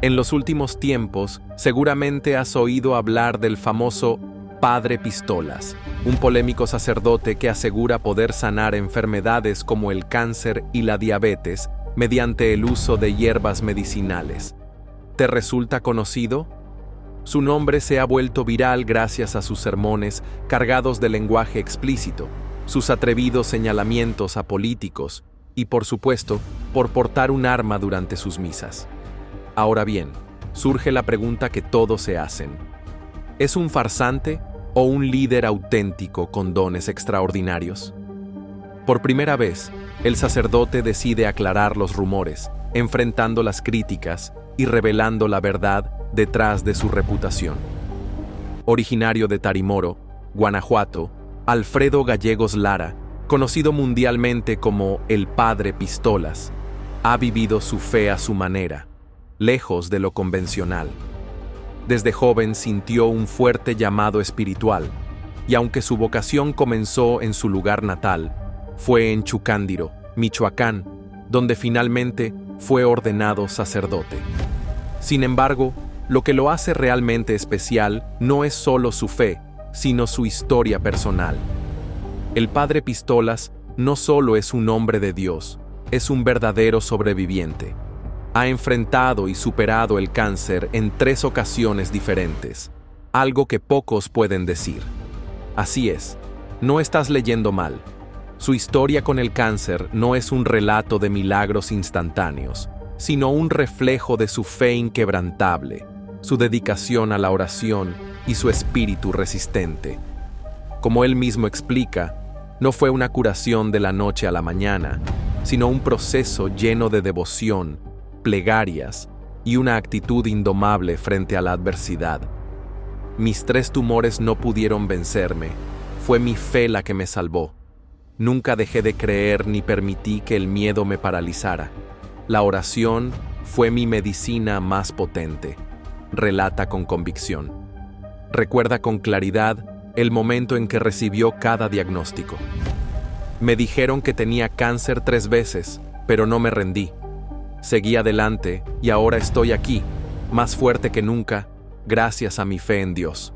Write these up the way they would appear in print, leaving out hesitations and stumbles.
En los últimos tiempos, seguramente has oído hablar del famoso Padre Pistolas, un polémico sacerdote que asegura poder sanar enfermedades como el cáncer y la diabetes mediante el uso de hierbas medicinales. ¿Te resulta conocido? Su nombre se ha vuelto viral gracias a sus sermones cargados de lenguaje explícito, sus atrevidos señalamientos a políticos y, por supuesto, por portar un arma durante sus misas. Ahora bien, surge la pregunta que todos se hacen. ¿Es un farsante o un líder auténtico con dones extraordinarios? Por primera vez, el sacerdote decide aclarar los rumores, enfrentando las críticas y revelando la verdad detrás de su reputación. Originario de Tarimoro, Guanajuato, Alfredo Gallegos Lara, conocido mundialmente como el Padre Pistolas, ha vivido su fe a su manera, lejos de lo convencional. Desde joven sintió un fuerte llamado espiritual, y aunque su vocación comenzó en su lugar natal, fue en Chucándiro, Michoacán, donde finalmente fue ordenado sacerdote. Sin embargo, lo que lo hace realmente especial no es solo su fe, sino su historia personal. El Padre Pistolas no solo es un hombre de Dios, es un verdadero sobreviviente. Ha enfrentado y superado el cáncer en 3 ocasiones diferentes, algo que pocos pueden decir. Así es, no estás leyendo mal. Su historia con el cáncer no es un relato de milagros instantáneos, sino un reflejo de su fe inquebrantable, su dedicación a la oración y su espíritu resistente. Como él mismo explica, no fue una curación de la noche a la mañana, sino un proceso lleno de devoción, plegarias y una actitud indomable frente a la adversidad. Mis 3 tumores no pudieron vencerme, fue mi fe la que me salvó. Nunca dejé de creer ni permití que el miedo me paralizara. La oración fue mi medicina más potente, relata con convicción. Recuerda con claridad el momento en que recibió cada diagnóstico. Me dijeron que tenía cáncer 3 veces, pero no me rendí. Seguí adelante y ahora estoy aquí, más fuerte que nunca, gracias a mi fe en Dios.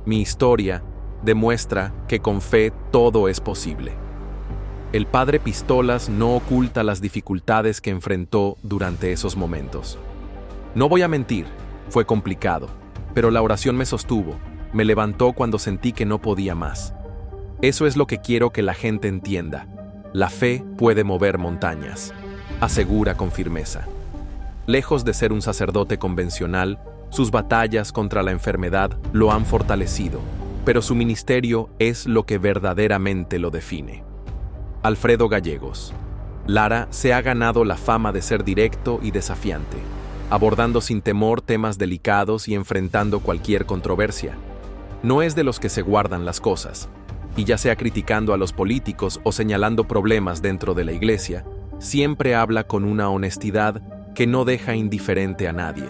Mi historia demuestra que con fe todo es posible. El Padre Pistolas no oculta las dificultades que enfrentó durante esos momentos. No voy a mentir, fue complicado, pero la oración me sostuvo, me levantó cuando sentí que no podía más. Eso es lo que quiero que la gente entienda. La fe puede mover montañas, asegura con firmeza. Lejos de ser un sacerdote convencional, sus batallas contra la enfermedad lo han fortalecido, pero su ministerio es lo que verdaderamente lo define. Alfredo Gallegos Lara se ha ganado la fama de ser directo y desafiante, abordando sin temor temas delicados y enfrentando cualquier controversia. No es de los que se guardan las cosas, y ya sea criticando a los políticos o señalando problemas dentro de la iglesia, siempre habla con una honestidad que no deja indiferente a nadie.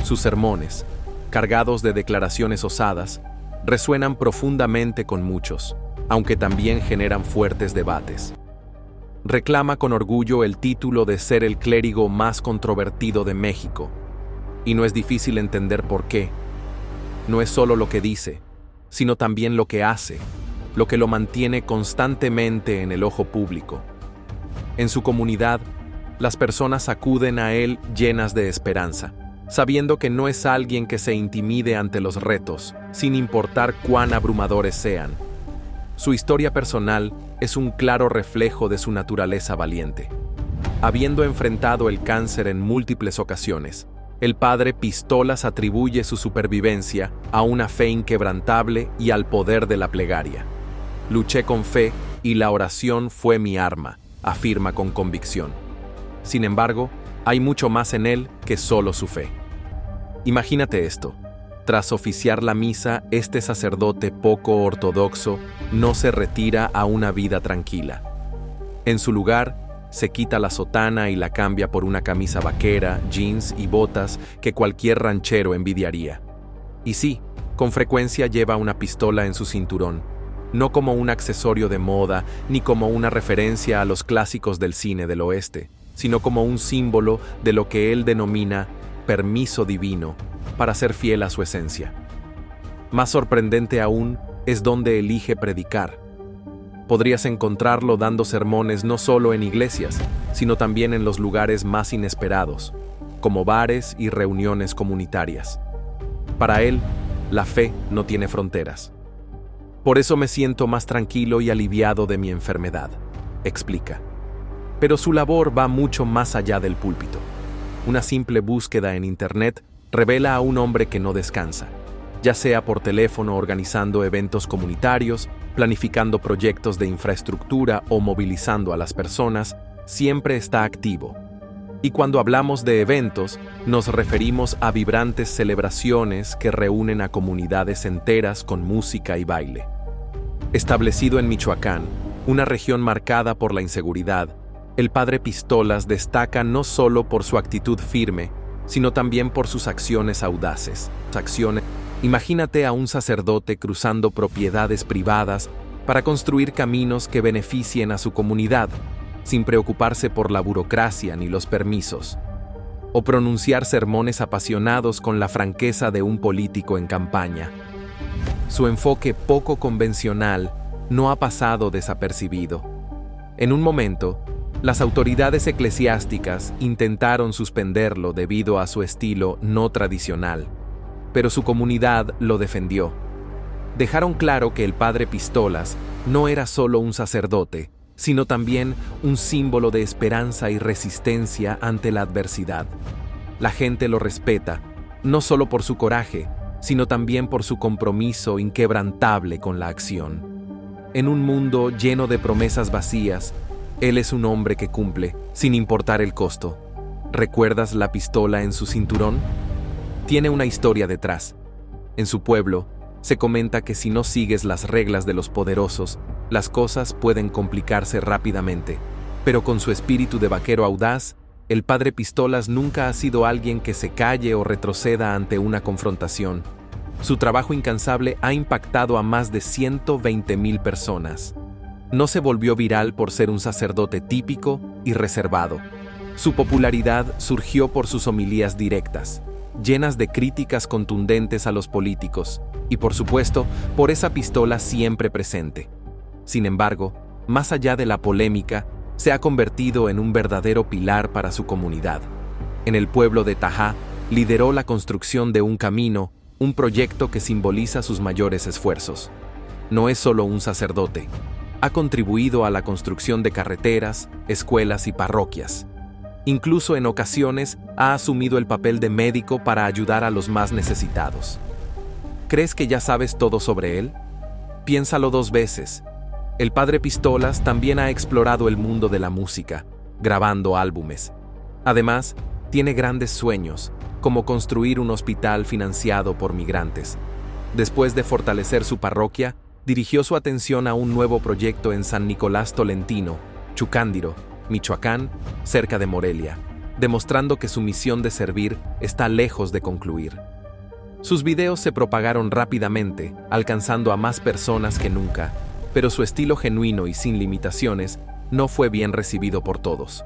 Sus sermones, cargados de declaraciones osadas, resuenan profundamente con muchos, aunque también generan fuertes debates. Reclama con orgullo el título de ser el clérigo más controvertido de México, y no es difícil entender por qué. No es solo lo que dice, sino también lo que hace, lo que lo mantiene constantemente en el ojo público. En su comunidad, las personas acuden a él llenas de esperanza, sabiendo que no es alguien que se intimide ante los retos, sin importar cuán abrumadores sean. Su historia personal es un claro reflejo de su naturaleza valiente. Habiendo enfrentado el cáncer en múltiples ocasiones, el Padre Pistolas atribuye su supervivencia a una fe inquebrantable y al poder de la plegaria. Luché con fe y la oración fue mi arma, afirma con convicción. Sin embargo, hay mucho más en él que solo su fe. Imagínate esto. Tras oficiar la misa, este sacerdote poco ortodoxo no se retira a una vida tranquila. En su lugar, se quita la sotana y la cambia por una camisa vaquera, jeans y botas que cualquier ranchero envidiaría. Y sí, con frecuencia lleva una pistola en su cinturón, no como un accesorio de moda ni como una referencia a los clásicos del cine del oeste, sino como un símbolo de lo que él denomina permiso divino para ser fiel a su esencia. Más sorprendente aún es dónde elige predicar. Podrías encontrarlo dando sermones no solo en iglesias, sino también en los lugares más inesperados, como bares y reuniones comunitarias. Para él, la fe no tiene fronteras. Por eso me siento más tranquilo y aliviado de mi enfermedad, explica. Pero su labor va mucho más allá del púlpito. Una simple búsqueda en Internet revela a un hombre que no descansa, ya sea por teléfono organizando eventos comunitarios, planificando proyectos de infraestructura o movilizando a las personas, siempre está activo. Y cuando hablamos de eventos, nos referimos a vibrantes celebraciones que reúnen a comunidades enteras con música y baile. Establecido en Michoacán, una región marcada por la inseguridad, el Padre Pistolas destaca no solo por su actitud firme, sino también por sus acciones audaces. Imagínate a un sacerdote cruzando propiedades privadas para construir caminos que beneficien a su comunidad, sin preocuparse por la burocracia ni los permisos, o pronunciar sermones apasionados con la franqueza de un político en campaña. Su enfoque poco convencional no ha pasado desapercibido. En un momento, las autoridades eclesiásticas intentaron suspenderlo debido a su estilo no tradicional, pero su comunidad lo defendió. Dejaron claro que el Padre Pistolas no era solo un sacerdote, sino también un símbolo de esperanza y resistencia ante la adversidad. La gente lo respeta, no solo por su coraje, sino también por su compromiso inquebrantable con la acción. En un mundo lleno de promesas vacías, él es un hombre que cumple, sin importar el costo. ¿Recuerdas la pistola en su cinturón? Tiene una historia detrás. En su pueblo, se comenta que si no sigues las reglas de los poderosos, las cosas pueden complicarse rápidamente. Pero con su espíritu de vaquero audaz, el Padre Pistolas nunca ha sido alguien que se calle o retroceda ante una confrontación. Su trabajo incansable ha impactado a más de 120,000 personas. No se volvió viral por ser un sacerdote típico y reservado. Su popularidad surgió por sus homilías directas, llenas de críticas contundentes a los políticos, y por supuesto, por esa pistola siempre presente. Sin embargo, más allá de la polémica, se ha convertido en un verdadero pilar para su comunidad. En el pueblo de Tajá, lideró la construcción de un camino, un proyecto que simboliza sus mayores esfuerzos. No es solo un sacerdote. Ha contribuido a la construcción de carreteras, escuelas y parroquias. Incluso en ocasiones ha asumido el papel de médico para ayudar a los más necesitados. ¿Crees que ya sabes todo sobre él? Piénsalo 2 veces. El Padre Pistolas también ha explorado el mundo de la música, grabando álbumes. Además, tiene grandes sueños, como construir un hospital financiado por migrantes. Después de fortalecer su parroquia, dirigió su atención a un nuevo proyecto en San Nicolás Tolentino, Chucándiro, Michoacán, cerca de Morelia, demostrando que su misión de servir está lejos de concluir. Sus videos se propagaron rápidamente, alcanzando a más personas que nunca, pero su estilo genuino y sin limitaciones no fue bien recibido por todos.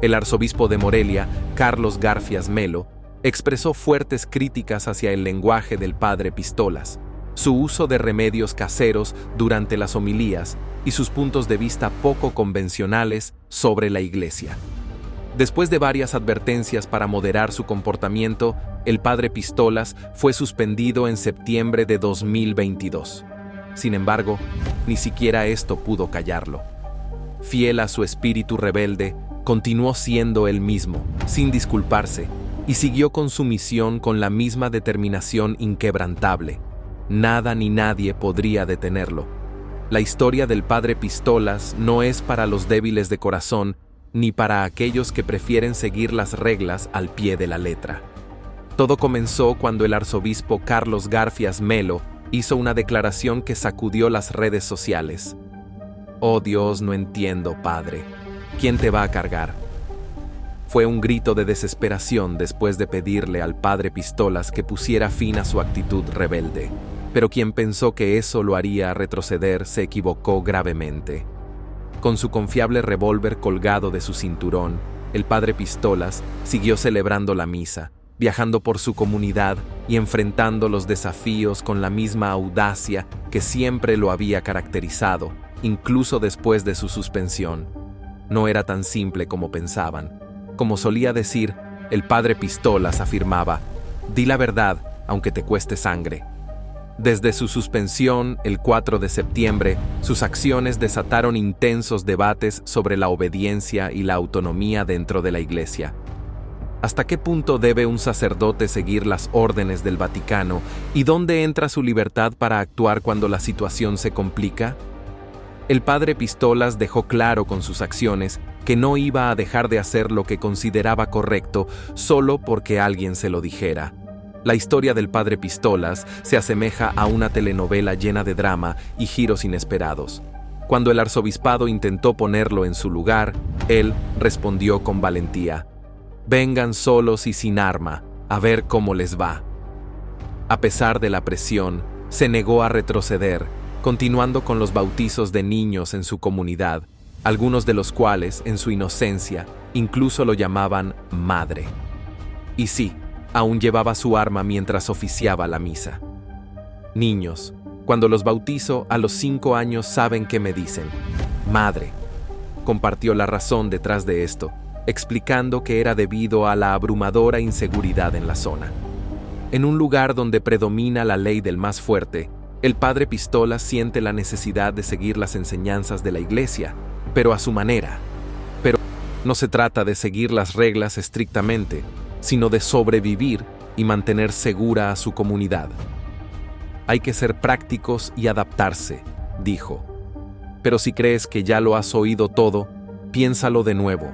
El arzobispo de Morelia, Carlos Garfias Melo, expresó fuertes críticas hacia el lenguaje del Padre Pistolas, su uso de remedios caseros durante las homilías y sus puntos de vista poco convencionales sobre la Iglesia. Después de varias advertencias para moderar su comportamiento, el Padre Pistolas fue suspendido en septiembre de 2022. Sin embargo, ni siquiera esto pudo callarlo. Fiel a su espíritu rebelde, continuó siendo él mismo, sin disculparse, y siguió con su misión con la misma determinación inquebrantable. Nada ni nadie podría detenerlo. La historia del Padre Pistolas no es para los débiles de corazón, ni para aquellos que prefieren seguir las reglas al pie de la letra. Todo comenzó cuando el arzobispo Carlos Garfias Melo hizo una declaración que sacudió las redes sociales. «Oh Dios, no entiendo, Padre. ¿Quién te va a cargar?». Fue un grito de desesperación después de pedirle al Padre Pistolas que pusiera fin a su actitud rebelde. Pero quien pensó que eso lo haría retroceder se equivocó gravemente. Con su confiable revólver colgado de su cinturón, el Padre Pistolas siguió celebrando la misa, viajando por su comunidad y enfrentando los desafíos con la misma audacia que siempre lo había caracterizado, incluso después de su suspensión. No era tan simple como pensaban. Como solía decir, el padre Pistolas afirmaba: «Di la verdad, aunque te cueste sangre». Desde su suspensión, el 4 de septiembre, sus acciones desataron intensos debates sobre la obediencia y la autonomía dentro de la Iglesia. ¿Hasta qué punto debe un sacerdote seguir las órdenes del Vaticano y dónde entra su libertad para actuar cuando la situación se complica? El padre Pistolas dejó claro con sus acciones que no iba a dejar de hacer lo que consideraba correcto solo porque alguien se lo dijera. La historia del padre Pistolas se asemeja a una telenovela llena de drama y giros inesperados. Cuando el arzobispado intentó ponerlo en su lugar, él respondió con valentía: «Vengan solos y sin arma, a ver cómo les va». A pesar de la presión, se negó a retroceder, continuando con los bautizos de niños en su comunidad, algunos de los cuales, en su inocencia, incluso lo llamaban madre. Y sí, aún llevaba su arma mientras oficiaba la misa. Niños, cuando los bautizo a los 5 años saben qué me dicen: «Madre». Compartió la razón detrás de esto, explicando que era debido a la abrumadora inseguridad en la zona. En un lugar donde predomina la ley del más fuerte, el padre Pistolas siente la necesidad de seguir las enseñanzas de la Iglesia, pero a su manera. Pero no se trata de seguir las reglas estrictamente, sino de sobrevivir y mantener segura a su comunidad. Hay que ser prácticos y adaptarse, dijo. Pero si crees que ya lo has oído todo, piénsalo de nuevo.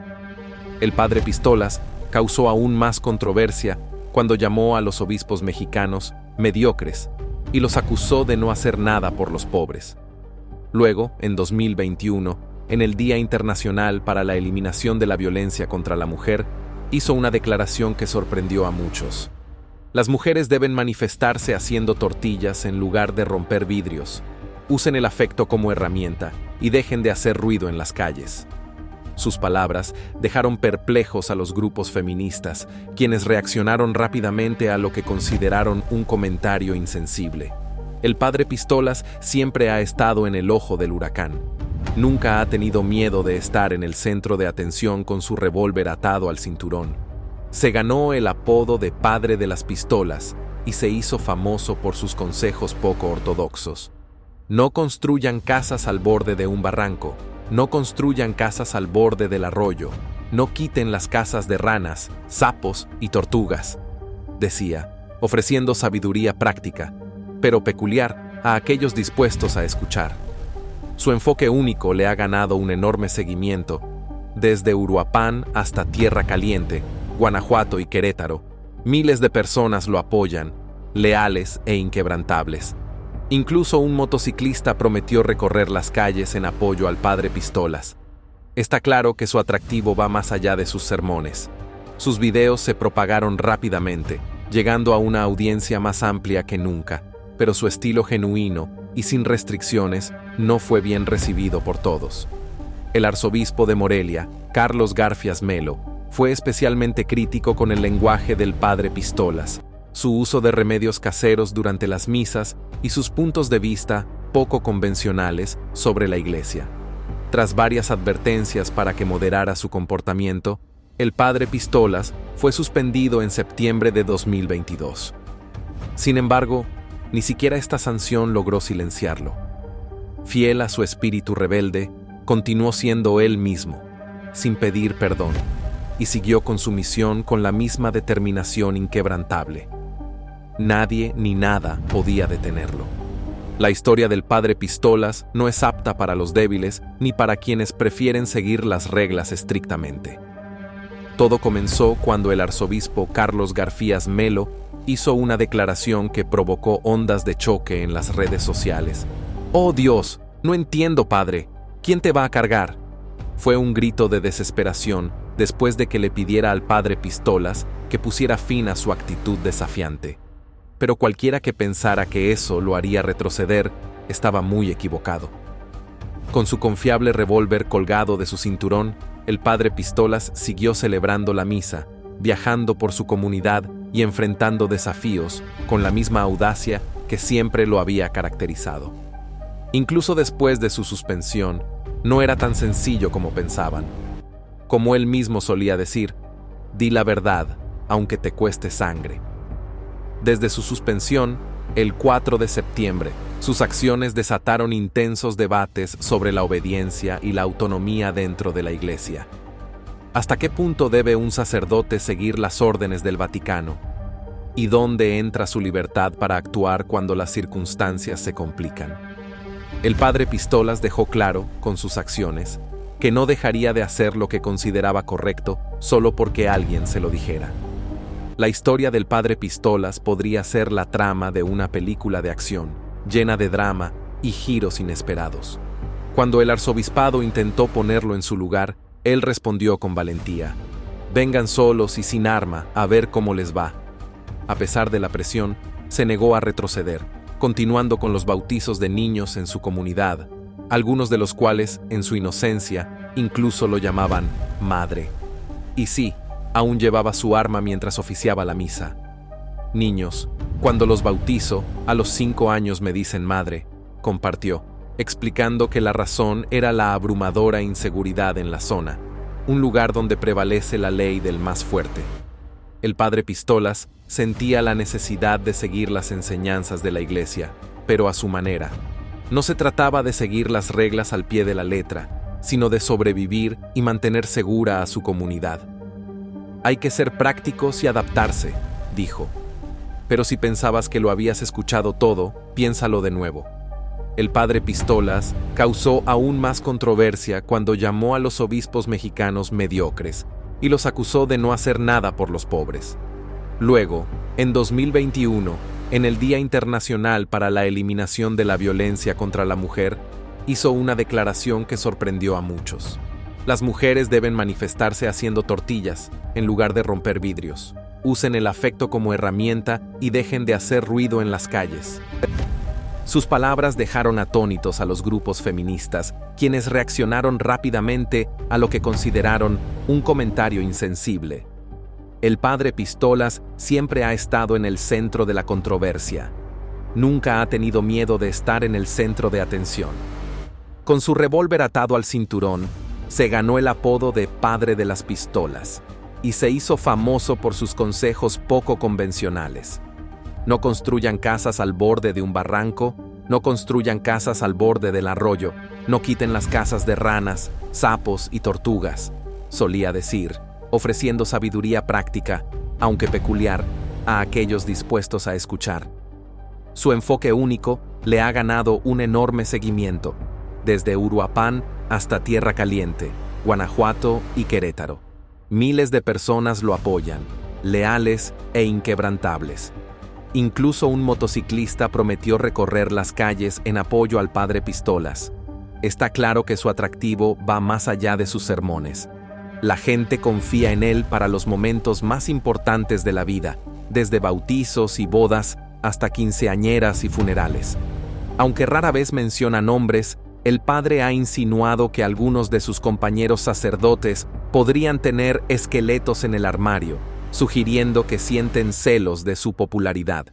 El padre Pistolas causó aún más controversia cuando llamó a los obispos mexicanos mediocres y los acusó de no hacer nada por los pobres. Luego, en 2021, en el Día Internacional para la Eliminación de la Violencia contra la Mujer, hizo una declaración que sorprendió a muchos. Las mujeres deben manifestarse haciendo tortillas en lugar de romper vidrios. Usen el afecto como herramienta y dejen de hacer ruido en las calles. Sus palabras dejaron perplejos a los grupos feministas, quienes reaccionaron rápidamente a lo que consideraron un comentario insensible. El padre Pistolas siempre ha estado en el ojo del huracán. Nunca ha tenido miedo de estar en el centro de atención con su revólver atado al cinturón. Se ganó el apodo de Padre de las Pistolas y se hizo famoso por sus consejos poco ortodoxos. No construyan casas al borde de un barranco, no construyan casas al borde del arroyo, no quiten las casas de ranas, sapos y tortugas, decía, ofreciendo sabiduría práctica, pero peculiar a aquellos dispuestos a escuchar. Su enfoque único le ha ganado un enorme seguimiento, desde Uruapan hasta Tierra Caliente, Guanajuato y Querétaro. Miles de personas lo apoyan, leales e inquebrantables. Incluso un motociclista prometió recorrer las calles en apoyo al padre Pistolas. Está claro que su atractivo va más allá de sus sermones. Sus videos se propagaron rápidamente, llegando a una audiencia más amplia que nunca, pero su estilo genuino y sin restricciones no fue bien recibido por todos. El arzobispo de Morelia, Carlos Garfias Melo, fue especialmente crítico con el lenguaje del padre Pistolas, su uso de remedios caseros durante las misas y sus puntos de vista poco convencionales sobre la Iglesia. Tras varias advertencias para que moderara su comportamiento, el padre Pistolas fue suspendido en septiembre de 2022. Sin embargo, ni siquiera esta sanción logró silenciarlo. Fiel a su espíritu rebelde, continuó siendo él mismo, sin pedir perdón, y siguió con su misión con la misma determinación inquebrantable. Nadie ni nada podía detenerlo. La historia del padre Pistolas no es apta para los débiles ni para quienes prefieren seguir las reglas estrictamente. Todo comenzó cuando el arzobispo Carlos Garfias Melo hizo una declaración que provocó ondas de choque en las redes sociales. «¡Oh Dios! No entiendo, padre. ¿Quién te va a cargar?». Fue un grito de desesperación después de que le pidiera al padre Pistolas que pusiera fin a su actitud desafiante. Pero cualquiera que pensara que eso lo haría retroceder estaba muy equivocado. Con su confiable revólver colgado de su cinturón, el padre Pistolas siguió celebrando la misa, viajando por su comunidad y enfrentando desafíos con la misma audacia que siempre lo había caracterizado. Incluso después de su suspensión, no era tan sencillo como pensaban. Como él mismo solía decir, di la verdad, aunque te cueste sangre. Desde su suspensión, el 4 de septiembre, sus acciones desataron intensos debates sobre la obediencia y la autonomía dentro de la Iglesia. ¿Hasta qué punto debe un sacerdote seguir las órdenes del Vaticano? ¿Y dónde entra su libertad para actuar cuando las circunstancias se complican? El padre Pistolas dejó claro, con sus acciones, que no dejaría de hacer lo que consideraba correcto solo porque alguien se lo dijera. La historia del padre Pistolas podría ser la trama de una película de acción, llena de drama y giros inesperados. Cuando el arzobispado intentó ponerlo en su lugar, él respondió con valentía: «Vengan solos y sin arma, a ver cómo les va». A pesar de la presión, se negó a retroceder, continuando con los bautizos de niños en su comunidad, algunos de los cuales, en su inocencia, incluso lo llamaban madre. Y sí, aún llevaba su arma mientras oficiaba la misa. «Niños, cuando los bautizo, a los 5 años me dicen madre», compartió, explicando que la razón era la abrumadora inseguridad en la zona, un lugar donde prevalece la ley del más fuerte. El padre Pistolas sentía la necesidad de seguir las enseñanzas de la Iglesia, pero a su manera. No se trataba de seguir las reglas al pie de la letra, sino de sobrevivir y mantener segura a su comunidad. «Hay que ser prácticos y adaptarse», dijo. «Pero si pensabas que lo habías escuchado todo, piénsalo de nuevo». El padre Pistolas causó aún más controversia cuando llamó a los obispos mexicanos mediocres y los acusó de no hacer nada por los pobres. Luego, en 2021, en el Día Internacional para la Eliminación de la Violencia contra la Mujer, hizo una declaración que sorprendió a muchos. Las mujeres deben manifestarse haciendo tortillas, en lugar de romper vidrios. Usen el afecto como herramienta y dejen de hacer ruido en las calles. Sus palabras dejaron atónitos a los grupos feministas, quienes reaccionaron rápidamente a lo que consideraron un comentario insensible. El padre Pistolas siempre ha estado en el centro de la controversia. Nunca ha tenido miedo de estar en el centro de atención. Con su revólver atado al cinturón, se ganó el apodo de Padre de las Pistolas y se hizo famoso por sus consejos poco convencionales. No construyan casas al borde de un barranco, no construyan casas al borde del arroyo, no quiten las casas de ranas, sapos y tortugas, solía decir, ofreciendo sabiduría práctica, aunque peculiar, a aquellos dispuestos a escuchar. Su enfoque único le ha ganado un enorme seguimiento, desde Uruapan hasta Tierra Caliente, Guanajuato y Querétaro. Miles de personas lo apoyan, leales e inquebrantables. Incluso un motociclista prometió recorrer las calles en apoyo al padre Pistolas. Está claro que su atractivo va más allá de sus sermones. La gente confía en él para los momentos más importantes de la vida, desde bautizos y bodas hasta quinceañeras y funerales. Aunque rara vez menciona nombres, el padre ha insinuado que algunos de sus compañeros sacerdotes podrían tener esqueletos en el armario, sugiriendo que sienten celos de su popularidad.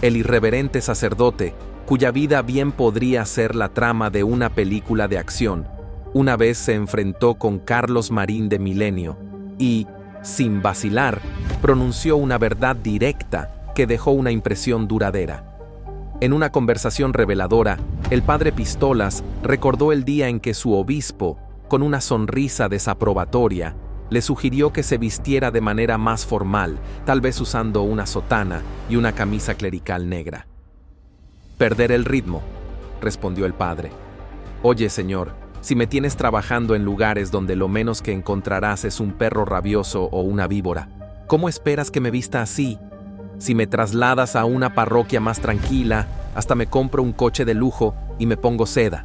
El irreverente sacerdote, cuya vida bien podría ser la trama de una película de acción, una vez se enfrentó con Carlos Marín de Milenio y, sin vacilar, pronunció una verdad directa que dejó una impresión duradera. En una conversación reveladora, el padre Pistolas recordó el día en que su obispo, con una sonrisa desaprobatoria, le sugirió que se vistiera de manera más formal, tal vez usando una sotana y una camisa clerical negra. «Perder el ritmo», respondió el padre. «Oye, señor, si me tienes trabajando en lugares donde lo menos que encontrarás es un perro rabioso o una víbora, ¿cómo esperas que me vista así? Si me trasladas a una parroquia más tranquila, hasta me compro un coche de lujo y me pongo seda».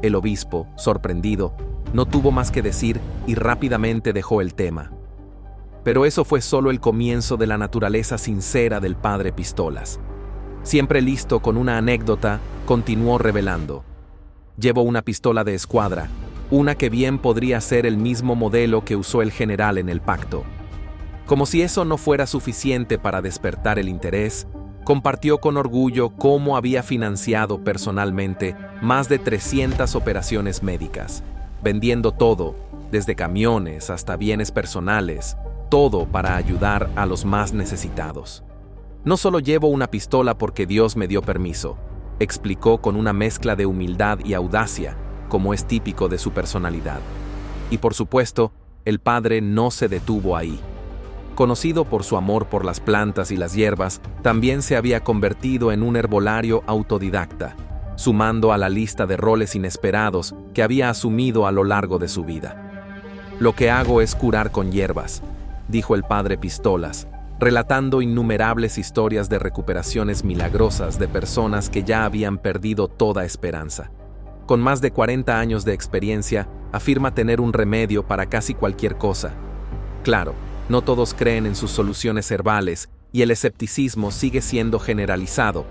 El obispo, sorprendido, no tuvo más que decir y rápidamente dejó el tema. Pero eso fue solo el comienzo de la naturaleza sincera del padre Pistolas. Siempre listo con una anécdota, continuó revelando. «Llevo una pistola de escuadra, una que bien podría ser el mismo modelo que usó el general en el pacto. Como si eso no fuera suficiente para despertar el interés, compartió con orgullo cómo había financiado personalmente más de 300 operaciones médicas, vendiendo todo, desde camiones hasta bienes personales, todo para ayudar a los más necesitados. No solo llevo una pistola porque Dios me dio permiso, explicó con una mezcla de humildad y audacia, como es típico de su personalidad. Y por supuesto, el padre no se detuvo ahí. Conocido por su amor por las plantas y las hierbas, también se había convertido en un herbolario autodidacta, sumando a la lista de roles inesperados que había asumido a lo largo de su vida. Lo que hago es curar con hierbas, dijo el padre Pistolas, relatando innumerables historias de recuperaciones milagrosas de personas que ya habían perdido toda esperanza. Con más de 40 años de experiencia, afirma tener un remedio para casi cualquier cosa. Claro, no todos creen en sus soluciones herbales y el escepticismo sigue siendo generalizado,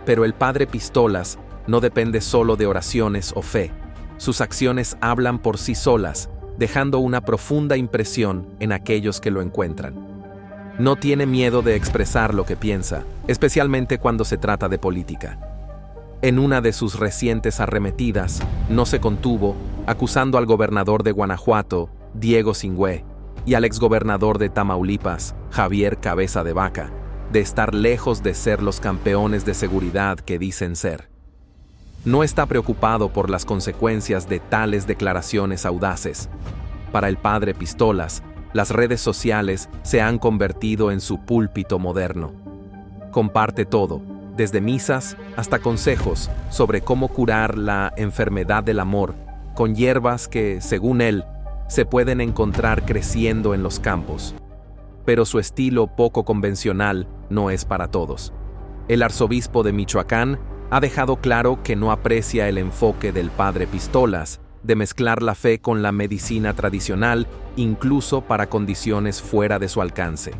pero el padre Pistolas no depende solo de oraciones o fe. Sus acciones hablan por sí solas, dejando una profunda impresión en aquellos que lo encuentran. No tiene miedo de expresar lo que piensa, especialmente cuando se trata de política. En una de sus recientes arremetidas, no se contuvo, acusando al gobernador de Guanajuato, Diego Singüe, y al exgobernador de Tamaulipas, Javier Cabeza de Vaca, de estar lejos de ser los campeones de seguridad que dicen ser. No está preocupado por las consecuencias de tales declaraciones audaces. Para el padre Pistolas, las redes sociales se han convertido en su púlpito moderno. Comparte todo, desde misas hasta consejos sobre cómo curar la enfermedad del amor, con hierbas que, según él, se pueden encontrar creciendo en los campos. Pero su estilo poco convencional no es para todos. El arzobispo de Michoacán ha dejado claro que no aprecia el enfoque del padre Pistolas de mezclar la fe con la medicina tradicional, incluso para condiciones fuera de su alcance.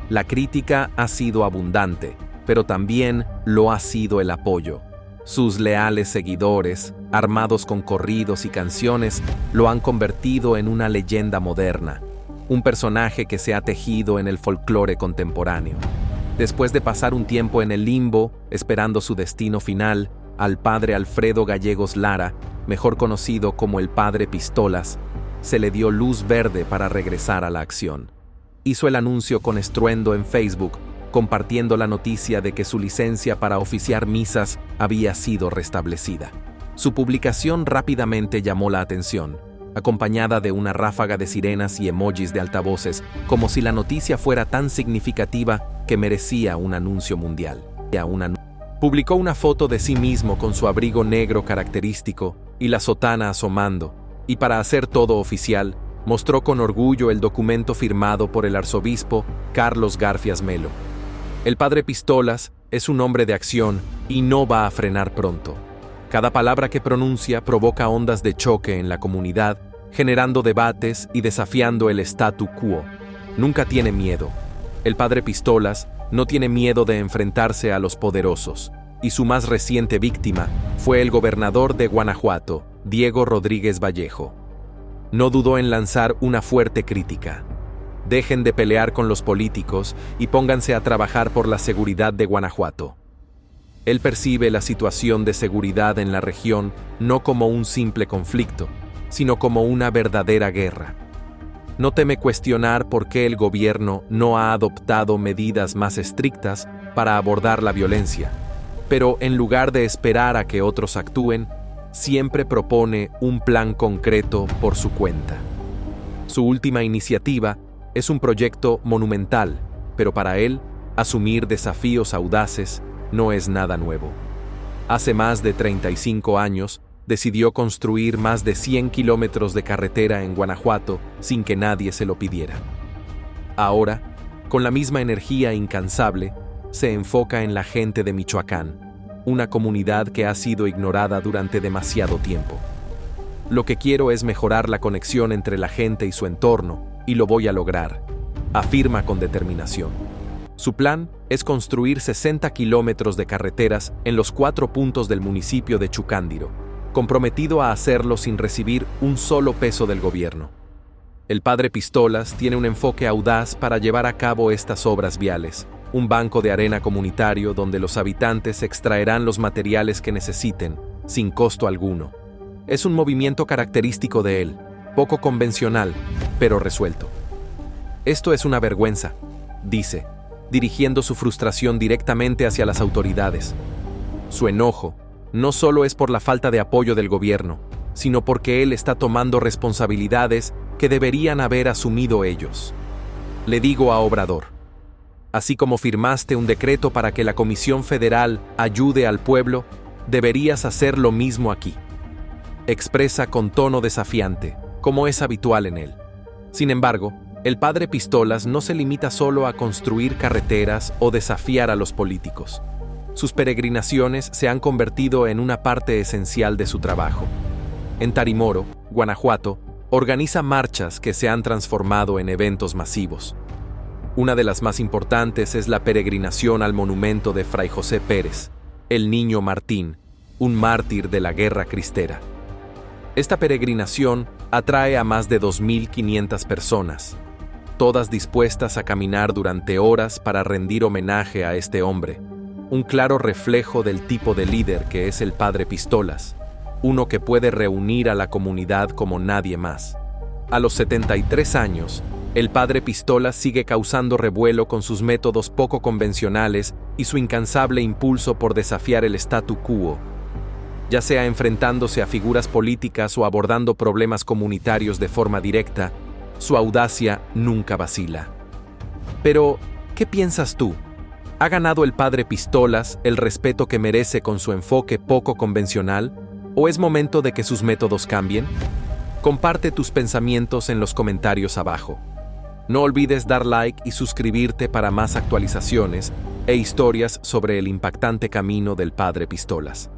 La crítica ha sido abundante, pero también lo ha sido el apoyo. Sus leales seguidores, armados con corridos y canciones, lo han convertido en una leyenda moderna, un personaje que se ha tejido en el folclore contemporáneo. Después de pasar un tiempo en el limbo, esperando su destino final, al padre Alfredo Gallegos Lara, mejor conocido como el padre Pistolas, se le dio luz verde para regresar a la acción. Hizo el anuncio con estruendo en Facebook, compartiendo la noticia de que su licencia para oficiar misas había sido restablecida. Su publicación rápidamente llamó la atención, acompañada de una ráfaga de sirenas y emojis de altavoces, como si la noticia fuera tan significativa que merecía un anuncio mundial. Publicó una foto de sí mismo con su abrigo negro característico y la sotana asomando, y para hacer todo oficial, mostró con orgullo el documento firmado por el arzobispo Carlos Garfias Melo. El padre Pistolas es un hombre de acción y no va a frenar pronto. Cada palabra que pronuncia provoca ondas de choque en la comunidad, generando debates y desafiando el statu quo. Nunca tiene miedo. El padre Pistolas no tiene miedo de enfrentarse a los poderosos, y su más reciente víctima fue el gobernador de Guanajuato, Diego Rodríguez Vallejo. No dudó en lanzar una fuerte crítica. Dejen de pelear con los políticos y pónganse a trabajar por la seguridad de Guanajuato. Él percibe la situación de seguridad en la región no como un simple conflicto, sino como una verdadera guerra. No teme cuestionar por qué el gobierno no ha adoptado medidas más estrictas para abordar la violencia, pero en lugar de esperar a que otros actúen, siempre propone un plan concreto por su cuenta. Su última iniciativa es un proyecto monumental, pero para él, asumir desafíos audaces no es nada nuevo. Hace más de 35 años, decidió construir más de 100 kilómetros de carretera en Guanajuato sin que nadie se lo pidiera. Ahora, con la misma energía incansable, se enfoca en la gente de Michoacán, una comunidad que ha sido ignorada durante demasiado tiempo. Lo que quiero es mejorar la conexión entre la gente y su entorno, y lo voy a lograr, afirma con determinación. Su plan es construir 60 kilómetros de carreteras en los 4 puntos del municipio de Chucándiro, comprometido a hacerlo sin recibir un solo peso del gobierno. El padre Pistolas tiene un enfoque audaz para llevar a cabo estas obras viales, un banco de arena comunitario donde los habitantes extraerán los materiales que necesiten, sin costo alguno. Es un movimiento característico de él, poco convencional, pero resuelto. Esto es una vergüenza, dice, dirigiendo su frustración directamente hacia las autoridades. Su enojo no solo es por la falta de apoyo del gobierno, sino porque él está tomando responsabilidades que deberían haber asumido ellos. Le digo a Obrador, así como firmaste un decreto para que la Comisión Federal ayude al pueblo, deberías hacer lo mismo aquí. Expresa con tono desafiante, como es habitual en él. Sin embargo, el padre Pistolas no se limita solo a construir carreteras o desafiar a los políticos. Sus peregrinaciones se han convertido en una parte esencial de su trabajo. En Tarimoro, Guanajuato, organiza marchas que se han transformado en eventos masivos. Una de las más importantes es la peregrinación al monumento de Fray José Pérez, el Niño Martín, un mártir de la Guerra Cristera. Esta peregrinación atrae a más de 2.500 personas, todas dispuestas a caminar durante horas para rendir homenaje a este hombre, un claro reflejo del tipo de líder que es el padre Pistolas, uno que puede reunir a la comunidad como nadie más. A los 73 años, el padre Pistolas sigue causando revuelo con sus métodos poco convencionales y su incansable impulso por desafiar el statu quo. Ya sea enfrentándose a figuras políticas o abordando problemas comunitarios de forma directa, su audacia nunca vacila. Pero, ¿qué piensas tú? ¿Ha ganado el padre Pistolas el respeto que merece con su enfoque poco convencional? ¿O es momento de que sus métodos cambien? Comparte tus pensamientos en los comentarios abajo. No olvides dar like y suscribirte para más actualizaciones e historias sobre el impactante camino del padre Pistolas.